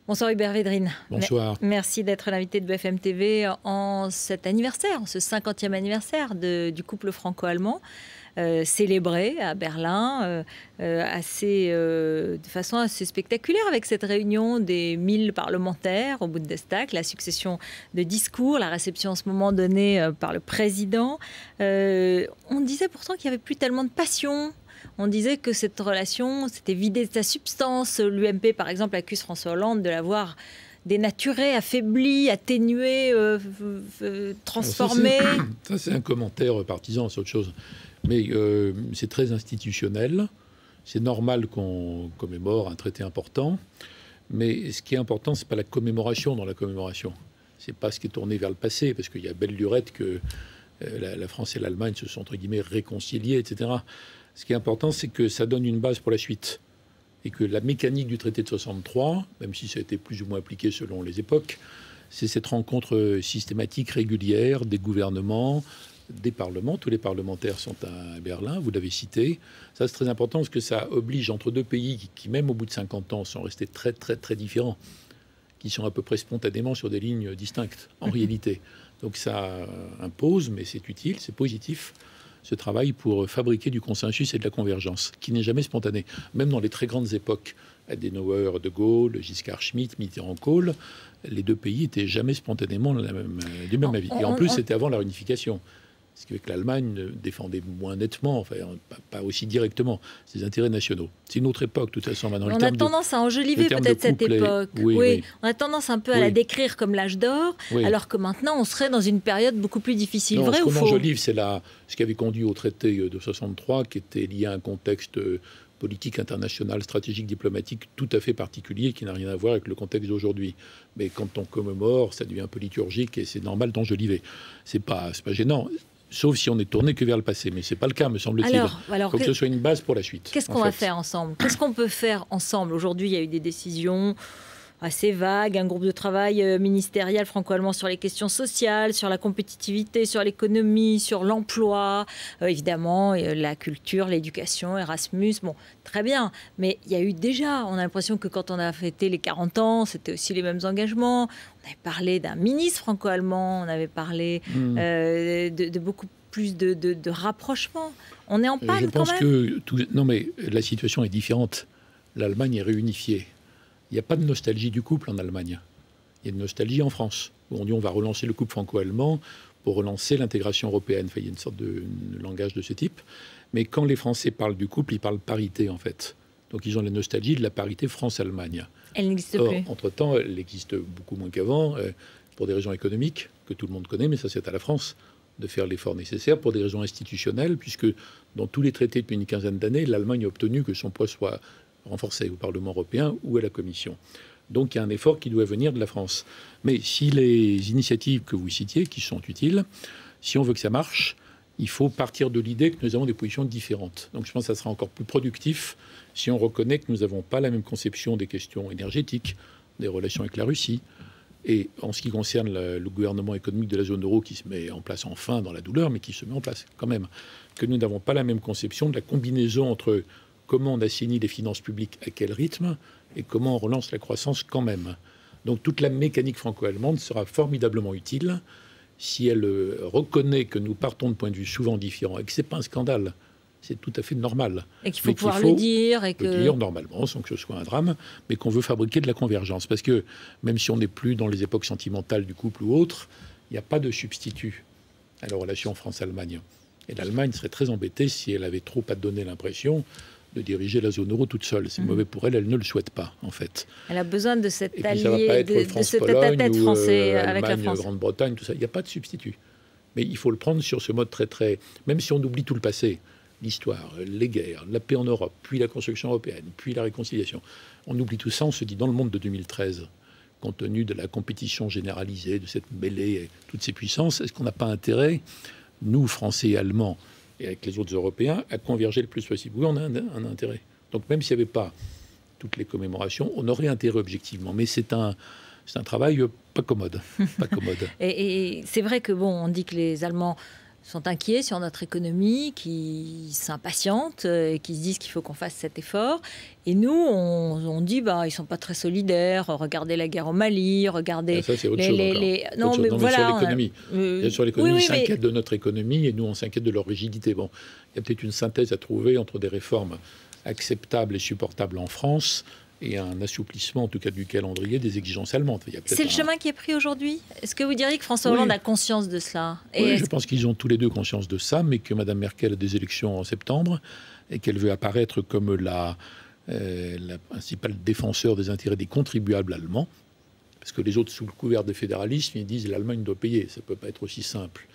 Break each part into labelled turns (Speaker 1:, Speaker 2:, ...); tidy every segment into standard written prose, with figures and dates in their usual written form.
Speaker 1: Bonsoir Hubert Védrine.
Speaker 2: Bonsoir.
Speaker 1: Merci d'être l'invité de BFM TV en cet anniversaire, ce 50e anniversaire du couple franco-allemand, célébré à Berlin de façon assez spectaculaire avec cette réunion des 1000 parlementaires au Bundestag, la succession de discours, la réception en ce moment donnée par le président. On disait pourtant qu'il n'y avait plus tellement de passion. On disait que cette relation s'était vidée de sa substance. L'UMP, par exemple, accuse François Hollande de l'avoir dénaturé, affaibli, atténué, transformé.
Speaker 2: Ça, c'est un commentaire partisan, c'est autre chose. Mais c'est très institutionnel. C'est normal qu'on commémore un traité important. Mais ce qui est important, ce n'est pas la commémoration dans la commémoration. Ce n'est pas ce qui est tourné vers le passé, parce qu'il y a belle lurette que la France et l'Allemagne se sont, entre guillemets, réconciliés, etc. Ce qui est important, c'est que ça donne une base pour la suite. Et que la mécanique du traité de 63, même si ça a été plus ou moins appliqué selon les époques, c'est cette rencontre systématique, régulière, des gouvernements, des parlements. Tous les parlementaires sont à Berlin, vous l'avez cité. Ça, c'est très important parce que ça oblige entre deux pays qui, même au bout de 50 ans, sont restés très, très, très différents, qui sont à peu près spontanément sur des lignes distinctes, en réalité. Donc ça impose, mais c'est utile, c'est positif, ce travail pour fabriquer du consensus et de la convergence, qui n'est jamais spontané. Même dans les très grandes époques, Adenauer, De Gaulle, Giscard Schmitt, Mitterrand, Kohl, les deux pays n'étaient jamais spontanément du même avis. Et en plus, c'était avant la réunification. Ce qui fait que l'Allemagne défendait moins nettement, enfin, pas aussi directement, ses intérêts nationaux. C'est une autre époque, de toute façon. Maintenant,
Speaker 1: on a tendance à enjoliver peut-être cette époque. Oui. On a tendance un peu à la décrire comme l'âge d'or, alors que maintenant, on serait dans une période beaucoup plus difficile.
Speaker 2: Non,
Speaker 1: Vrai
Speaker 2: ou faux? Ce qu'on enjolive, c'est ce qui avait conduit au traité de 63, qui était lié à un contexte politique international, stratégique, diplomatique tout à fait particulier, qui n'a rien à voir avec le contexte d'aujourd'hui. Mais quand on commémore, ça devient un peu liturgique et c'est normal d'enjoliver. C'est pas gênant. Sauf si on est tourné que vers le passé. Mais ce n'est pas le cas, me semble-t-il. Il faut que ce soit une base pour la suite.
Speaker 1: Qu'est-ce qu'on va faire ensemble? Qu'est-ce qu'on peut faire ensemble? Aujourd'hui, il y a eu des décisions assez vagues, un groupe de travail ministériel franco-allemand sur les questions sociales, sur la compétitivité, sur l'économie, sur l'emploi, évidemment, la culture, l'éducation, Erasmus, bon, très bien. Mais il y a eu déjà, on a l'impression que quand on a fêté les 40 ans, c'était aussi les mêmes engagements. On avait parlé d'un ministre franco-allemand, on avait parlé de beaucoup plus de rapprochement. On est en panne quand même.
Speaker 2: Je pense que... Non, mais la situation est différente. L'Allemagne est réunifiée. Il n'y a pas de nostalgie du couple en Allemagne. Il y a une nostalgie en France, où on dit on va relancer le couple franco-allemand pour relancer l'intégration européenne. Enfin, il y a une sorte de langage de ce type. Mais quand les Français parlent du couple, ils parlent parité, en fait. Donc ils ont la nostalgie de la parité France-Allemagne.
Speaker 1: Elle n'existe plus.
Speaker 2: Entre-temps, elle existe beaucoup moins qu'avant, pour des raisons économiques, que tout le monde connaît, mais ça c'est à la France de faire l'effort nécessaire, pour des raisons institutionnelles, puisque dans tous les traités depuis une quinzaine d'années, l'Allemagne a obtenu que son poids soit renforcé au Parlement européen ou à la Commission. Donc il y a un effort qui doit venir de la France. Mais si les initiatives que vous citiez, qui sont utiles, si on veut que ça marche, il faut partir de l'idée que nous avons des positions différentes. Donc je pense que ça sera encore plus productif si on reconnaît que nous n'avons pas la même conception des questions énergétiques, des relations avec la Russie. Et en ce qui concerne le gouvernement économique de la zone euro qui se met en place enfin dans la douleur, mais qui se met en place quand même, que nous n'avons pas la même conception de la combinaison entre comment on assainit les finances publiques à quel rythme et comment on relance la croissance quand même. Donc toute la mécanique franco-allemande sera formidablement utile si elle reconnaît que nous partons de points de vue souvent différents et que ce n'est pas un scandale. C'est tout à fait normal.
Speaker 1: Et qu'il faut pouvoir le dire. Et
Speaker 2: le dire normalement, sans que ce soit un drame, mais qu'on veut fabriquer de la convergence. Parce que même si on n'est plus dans les époques sentimentales du couple ou autre, il n'y a pas de substitut à la relation France-Allemagne. Et l'Allemagne serait très embêtée si elle avait trop à donner l'impression de diriger la zone euro toute seule. C'est mauvais pour elle, elle ne le souhaite pas, en fait.
Speaker 1: Elle a besoin de cet allié,
Speaker 2: ça va pas être
Speaker 1: de ce tête-à-tête français avec la France.
Speaker 2: Grande-Bretagne, tout ça. Il n'y a pas de substitut. Mais il faut le prendre sur ce mode très, très... Même si on oublie tout le passé, l'histoire, les guerres, la paix en Europe, puis la construction européenne, puis la réconciliation. On oublie tout ça, on se dit, dans le monde de 2013, compte tenu de la compétition généralisée, de cette mêlée, et toutes ces puissances, est-ce qu'on n'a pas intérêt, nous, Français et Allemands, et avec les autres Européens, à converger le plus possible? Oui, on a un intérêt. Donc même s'il n'y avait pas toutes les commémorations, on aurait intérêt objectivement. Mais c'est un travail pas commode. Pas commode.
Speaker 1: Et c'est vrai que, bon, on dit que les Allemands sont inquiets sur notre économie, qui s'impatientent, qui se disent qu'il faut qu'on fasse cet effort. Et nous, on dit, ils ne sont pas très solidaires. Regardez la guerre au Mali, regardez...
Speaker 2: Ça, c'est autre chose encore. Non, mais voilà, sur l'économie. Sur l'économie, ils s'inquiètent de notre économie et nous, on s'inquiète de leur rigidité. Bon, il y a peut-être une synthèse à trouver entre des réformes acceptables et supportables en France et un assouplissement, en tout cas du calendrier, des exigences allemandes.
Speaker 1: C'est le chemin qui est pris aujourd'hui. Est-ce que vous diriez que François Hollande a conscience de cela?
Speaker 2: Oui, je pense qu'ils ont tous les deux conscience de ça, mais que Mme Merkel a des élections en septembre et qu'elle veut apparaître comme la principale défenseur des intérêts des contribuables allemands, parce que les autres, sous le couvert de fédéralisme, ils disent l'Allemagne doit payer. Ça ne peut pas être aussi simple.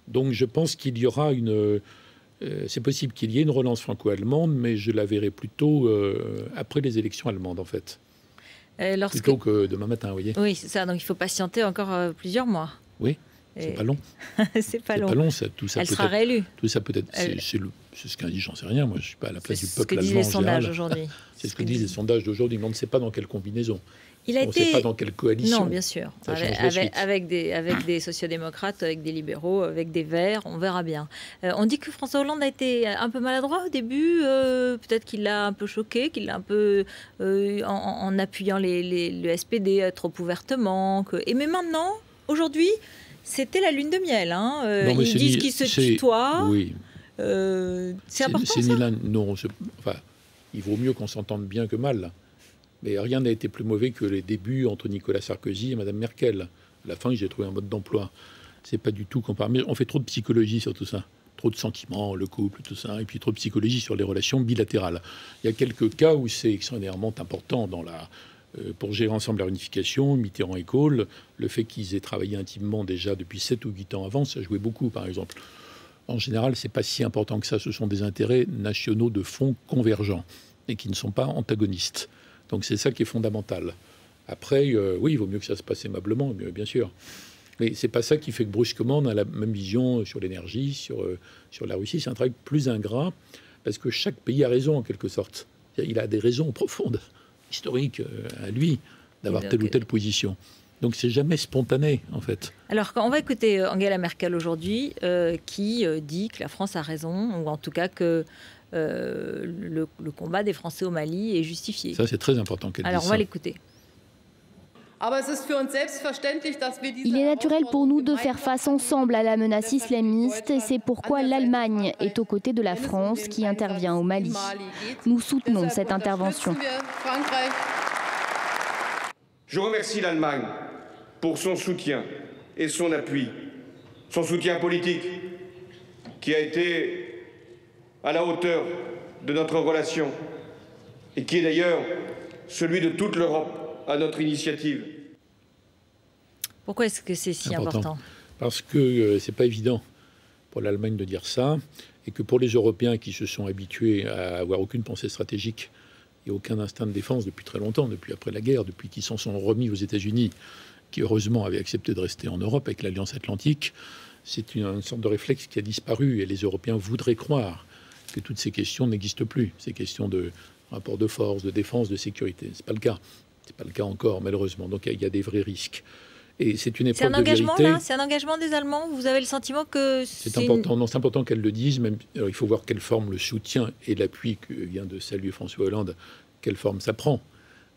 Speaker 2: Donc je pense qu'il y aura c'est possible qu'il y ait une relance franco-allemande, mais je la verrai plutôt après les élections allemandes, en fait. Plutôt que demain matin, vous voyez.
Speaker 1: Oui, c'est ça. Donc il faut patienter encore plusieurs mois.
Speaker 2: Oui, c'est pas long.
Speaker 1: C'est pas long.
Speaker 2: Tout ça
Speaker 1: elle sera réélue.
Speaker 2: Tout ça peut-être. C'est ce qu'un dit, j'en sais rien. Moi, je suis pas à la place du peuple allemand.
Speaker 1: C'est ce que disent les sondages aujourd'hui.
Speaker 2: C'est ce que disent les sondages d'aujourd'hui, mais on ne sait pas dans quelle combinaison.
Speaker 1: On
Speaker 2: ne sait pas dans quelle coalition.
Speaker 1: Non, bien sûr. Avec des sociodémocrates, avec des libéraux, avec des Verts, on verra bien. On dit que François Hollande a été un peu maladroit au début. Peut-être qu'il l'a un peu choqué, qu'il l'a un peu en appuyant le SPD trop ouvertement. Mais maintenant, aujourd'hui, c'était la lune de miel. Ils disent qu'ils se tutoient.
Speaker 2: Oui.
Speaker 1: C'est important, ça.
Speaker 2: Il vaut mieux qu'on s'entende bien que mal. Mais rien n'a été plus mauvais que les débuts entre Nicolas Sarkozy et Mme Merkel. À la fin, j'ai trouvé un mode d'emploi. C'est pas du tout comparable. Mais on fait trop de psychologie sur tout ça. Trop de sentiments, le couple, tout ça. Et puis trop de psychologie sur les relations bilatérales. Il y a quelques cas où c'est extraordinairement important pour gérer ensemble la réunification, Mitterrand et Kohl. Le fait qu'ils aient travaillé intimement déjà depuis 7 ou 8 ans avant, ça jouait beaucoup, par exemple. En général, c'est pas si important que ça. Ce sont des intérêts nationaux de fond convergents et qui ne sont pas antagonistes. Donc c'est ça qui est fondamental. Après, oui, il vaut mieux que ça se passe aimablement, bien sûr. Mais c'est pas ça qui fait que brusquement on a la même vision sur l'énergie, sur la Russie. C'est un travail plus ingrat parce que chaque pays a raison en quelque sorte. Il a des raisons profondes, historiques à lui d'avoir telle ou telle position. Donc c'est jamais spontané en fait.
Speaker 1: Alors on va écouter Angela Merkel aujourd'hui qui dit que la France a raison, ou en tout cas que le combat des Français au Mali est justifié.
Speaker 2: Ça, c'est très important qu'elle dise ça.
Speaker 1: Alors, on va l'écouter.
Speaker 3: Il est naturel pour nous de faire face ensemble à la menace islamiste et c'est pourquoi l'Allemagne est aux côtés de la France qui intervient au Mali. Nous soutenons cette intervention.
Speaker 4: Je remercie l'Allemagne pour son soutien et son appui, son soutien politique qui a été à la hauteur de notre relation et qui est d'ailleurs celui de toute l'Europe à notre initiative.
Speaker 1: Pourquoi est-ce que c'est si important?
Speaker 2: Parce que c'est pas évident pour l'Allemagne de dire ça et que pour les Européens qui se sont habitués à avoir aucune pensée stratégique et aucun instinct de défense depuis très longtemps, depuis après la guerre, depuis qu'ils s'en sont remis aux États-Unis, qui heureusement avaient accepté de rester en Europe avec l'Alliance Atlantique, c'est une sorte de réflexe qui a disparu et les Européens voudraient croire que toutes ces questions n'existent plus. Ces questions de rapport de force, de défense, de sécurité. C'est pas le cas. C'est pas le cas encore, malheureusement. Donc il y a des vrais risques. Et c'est une épreuve de vérité.
Speaker 1: C'est un engagement des Allemands. Vous avez le sentiment que
Speaker 2: c'est important. Non, c'est important qu'elles le disent. Même, alors, il faut voir quelle forme le soutien et l'appui que vient de saluer François Hollande, quelle forme ça prend.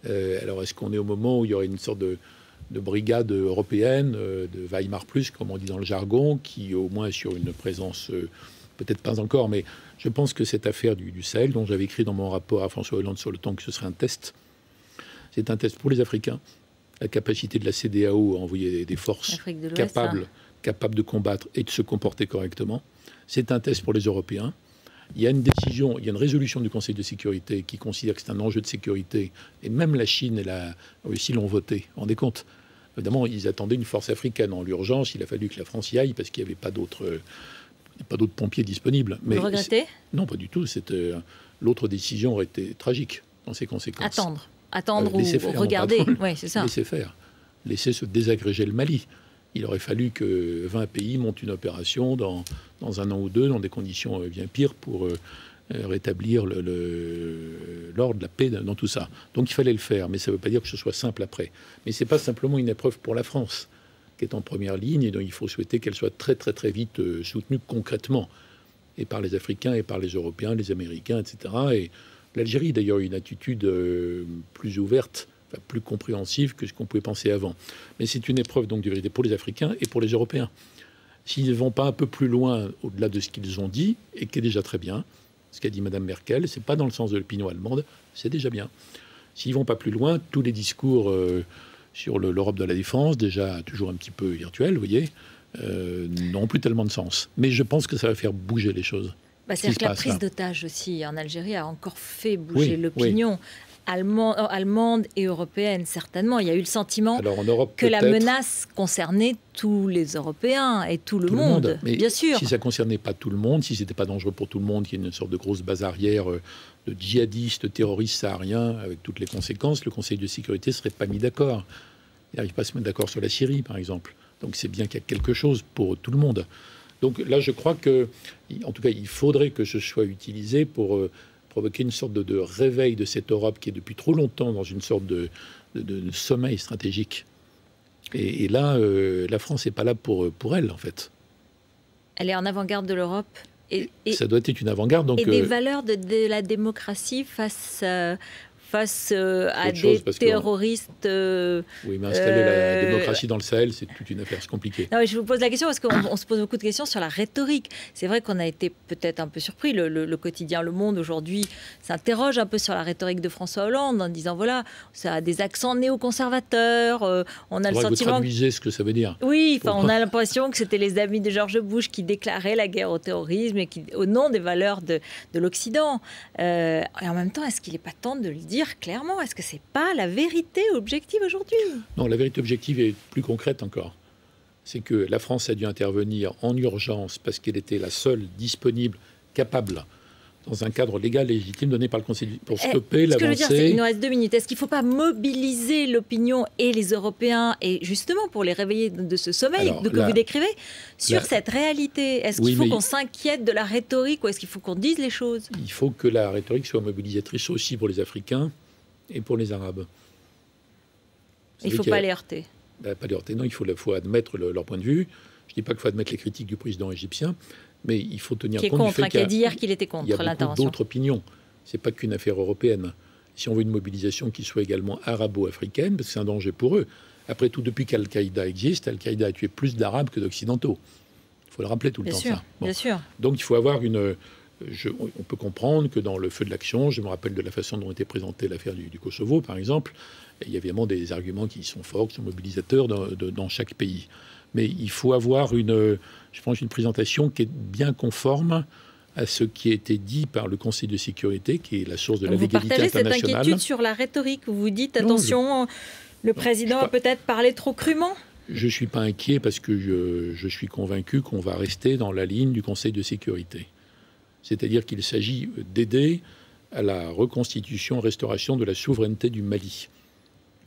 Speaker 2: Alors est-ce qu'on est au moment où il y aurait une sorte de brigade européenne, de Weimar plus, comme on dit dans le jargon, qui au moins sur une présence, peut-être pas encore, mais je pense que cette affaire du Sahel, dont j'avais écrit dans mon rapport à François Hollande sur le temps que ce serait un test, c'est un test pour les Africains. La capacité de la CEDEAO à envoyer des forces capables de combattre et de se comporter correctement. C'est un test pour les Européens. Il y a une décision, il y a une résolution du Conseil de sécurité qui considère que c'est un enjeu de sécurité. Et même la Chine et la Russie l'ont voté. Vous vous rendez compte? Évidemment, ils attendaient une force africaine en l'urgence. Il a fallu que la France y aille parce qu'il n'y avait pas d'autres pompiers disponibles.
Speaker 1: Mais vous regrettez?
Speaker 2: Non, pas du tout. L'autre décision aurait été tragique dans ses conséquences.
Speaker 1: Attendre ou regarder. Oui, c'est ça.
Speaker 2: Laisser faire. Laisser se désagréger le Mali. Il aurait fallu que 20 pays montent une opération dans un an ou deux, dans des conditions bien pires, pour rétablir l'ordre, la paix dans tout ça. Donc il fallait le faire, mais ça ne veut pas dire que ce soit simple après. Mais ce n'est pas simplement une épreuve pour la France. qui est en première ligne et dont il faut souhaiter qu'elle soit très très très vite soutenue concrètement, et par les Africains et par les Européens, les Américains, etc. Et l'Algérie d'ailleurs a une attitude plus ouverte, enfin, plus compréhensive que ce qu'on pouvait penser avant. Mais c'est une épreuve donc de vérité pour les Africains et pour les Européens. S'ils ne vont pas un peu plus loin au-delà de ce qu'ils ont dit, et qui est déjà très bien, ce qu'a dit Mme Merkel, c'est pas dans le sens de l'opinion allemande, c'est déjà bien. S'ils vont pas plus loin, tous les discours sur l'Europe de la défense, déjà toujours un petit peu virtuels, vous voyez, n'ont plus tellement de sens. Mais je pense que ça va faire bouger les choses.
Speaker 1: C'est-à-dire que la prise d'otage aussi en Algérie a encore fait bouger l'opinion allemande et européenne, certainement. Il y a eu le sentiment que la menace concernait tous les Européens et tout le monde.
Speaker 2: Mais
Speaker 1: bien sûr.
Speaker 2: Si ça ne concernait pas tout le monde, si ce n'était pas dangereux pour tout le monde, qu'il y ait une sorte de grosse base arrière de djihadistes, terroristes sahariens, avec toutes les conséquences, le Conseil de sécurité ne serait pas mis d'accord. Il n'arrive pas à se mettre d'accord sur la Syrie, par exemple. Donc c'est bien qu'il y a quelque chose pour tout le monde. Donc là, je crois que, en tout cas, il faudrait que ce soit utilisé pour provoquer une sorte de réveil de cette Europe qui est depuis trop longtemps dans une sorte de sommeil stratégique. Et là, la France n'est pas là pour elle, en fait.
Speaker 1: Elle est en avant-garde de l'Europe. Et
Speaker 2: ça doit être une avant-garde. Donc,
Speaker 1: et des valeurs de la démocratie face à des terroristes.
Speaker 2: Oui, mais installer la démocratie dans le Sahel, c'est toute une affaire, c'est compliqué.
Speaker 1: Non, je vous pose la question parce qu'on se pose beaucoup de questions sur la rhétorique. C'est vrai qu'on a été peut-être un peu surpris. Le quotidien Le Monde, aujourd'hui, s'interroge un peu sur la rhétorique de François Hollande en disant, voilà, ça a des accents néoconservateurs. On a le sentiment...
Speaker 2: Vous traduisez ce que ça veut dire.
Speaker 1: Oui, on a l'impression que c'était les amis de George Bush qui déclaraient la guerre au terrorisme et qui, au nom des valeurs de l'Occident. Et en même temps, est-ce qu'il n'est pas temps de le dire clairement? Est-ce que c'est pas la vérité objective aujourd'hui?
Speaker 2: Non, la vérité objective est plus concrète encore. C'est que la France a dû intervenir en urgence parce qu'elle était la seule disponible, capable, dans un cadre légal et légitime donné par le Conseil pour stopper l'avancée.
Speaker 1: Il nous reste 2 minutes. Est-ce qu'il ne faut pas mobiliser l'opinion et les Européens, et justement pour les réveiller de ce sommeil que vous décrivez, sur cette réalité? Est-ce qu'il faut qu'on s'inquiète de la rhétorique ou est-ce qu'il faut qu'on dise les choses?
Speaker 2: Il faut que la rhétorique soit mobilisatrice aussi pour les Africains et pour les Arabes.
Speaker 1: Il ne faut pas les heurter.
Speaker 2: Pas les heurter, non. Il faut admettre leur point de vue. Je ne dis pas qu'il faut admettre les critiques du président égyptien, mais il faut tenir compte du fait
Speaker 1: qu'il a dit hier qu'il était contre l'intervention.
Speaker 2: Il y a beaucoup d'autres opinions. Ce n'est pas qu'une affaire européenne. Si on veut une mobilisation qui soit également arabo-africaine, parce que c'est un danger pour eux. Après tout, depuis qu'Al-Qaïda existe, Al-Qaïda a tué plus d'Arabes que d'Occidentaux. Il faut le rappeler tout le temps, ça.
Speaker 1: Bien sûr.
Speaker 2: Donc il faut avoir une... on peut comprendre que dans le feu de l'action, je me rappelle de la façon dont était présentée l'affaire du Kosovo, par exemple, il y a évidemment des arguments qui sont forts, qui sont mobilisateurs dans chaque pays. Mais il faut avoir une présentation qui est bien conforme à ce qui a été dit par le Conseil de sécurité, qui est la source de la légalité internationale.
Speaker 1: Vous partagez cette inquiétude sur la rhétorique? Vous vous dites, attention, le président a peut-être parlé trop crûment?
Speaker 2: Je ne suis pas inquiet parce que je suis convaincu qu'on va rester dans la ligne du Conseil de sécurité. C'est-à-dire qu'il s'agit d'aider à la reconstitution, restauration de la souveraineté du Mali.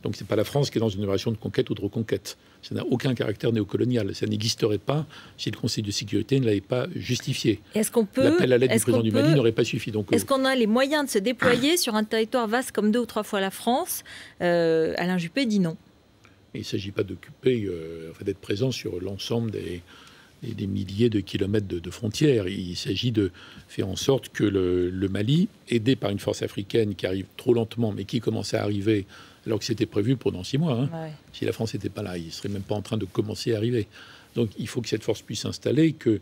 Speaker 2: Donc ce n'est pas la France qui est dans une opération de conquête ou de reconquête. Ça n'a aucun caractère néocolonial. Ça n'existerait pas si le Conseil de sécurité ne l'avait pas justifié. L'appel à l'aide du président du Mali n'aurait pas suffi.
Speaker 1: Est-ce qu'on a les moyens de se déployer sur un territoire vaste comme 2 ou 3 fois la France? Alain Juppé dit non.
Speaker 2: Il ne s'agit pas d'occuper, d'être présent sur l'ensemble des milliers de kilomètres de frontières. Il s'agit de faire en sorte que le Mali, aidé par une force africaine qui arrive trop lentement, mais qui commence à arriver alors que c'était prévu pendant 6 mois. Si la France n'était pas là, il ne serait même pas en train de commencer à arriver. Donc il faut que cette force puisse s'installer, que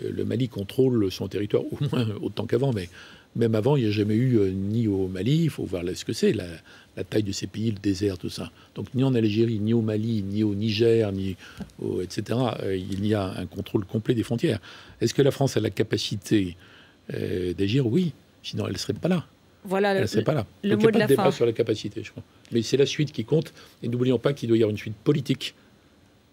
Speaker 2: le Mali contrôle son territoire au moins autant qu'avant. Mais même avant, il n'y a jamais eu ni au Mali, il faut voir ce que c'est, la taille de ces pays, le désert, tout ça. Donc ni en Algérie, ni au Mali, ni au Niger, etc., il y a un contrôle complet des frontières. Est-ce que la France a la capacité d'agir? Oui, sinon elle ne serait pas là.
Speaker 1: Voilà
Speaker 2: elle ne serait pas là.
Speaker 1: Le
Speaker 2: Donc,
Speaker 1: mot
Speaker 2: il n'y a pas
Speaker 1: de
Speaker 2: de
Speaker 1: la
Speaker 2: débat
Speaker 1: fin.
Speaker 2: sur la capacité, je crois. Mais c'est la suite qui compte. Et n'oublions pas qu'il doit y avoir une suite politique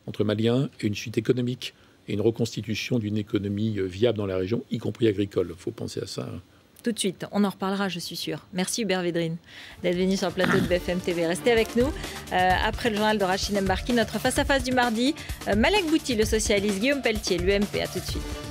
Speaker 2: entre Maliens et une suite économique et une reconstitution d'une économie viable dans la région, y compris agricole. Il faut penser à ça.
Speaker 1: Tout de suite, on en reparlera, je suis sûre. Merci Hubert Védrine d'être venu sur le plateau de BFM TV. Restez avec nous. Après le journal de Rachid Mbarki, notre face-à-face du mardi, Malek Bouti, le socialiste, Guillaume Pelletier, l'UMP. À tout de suite.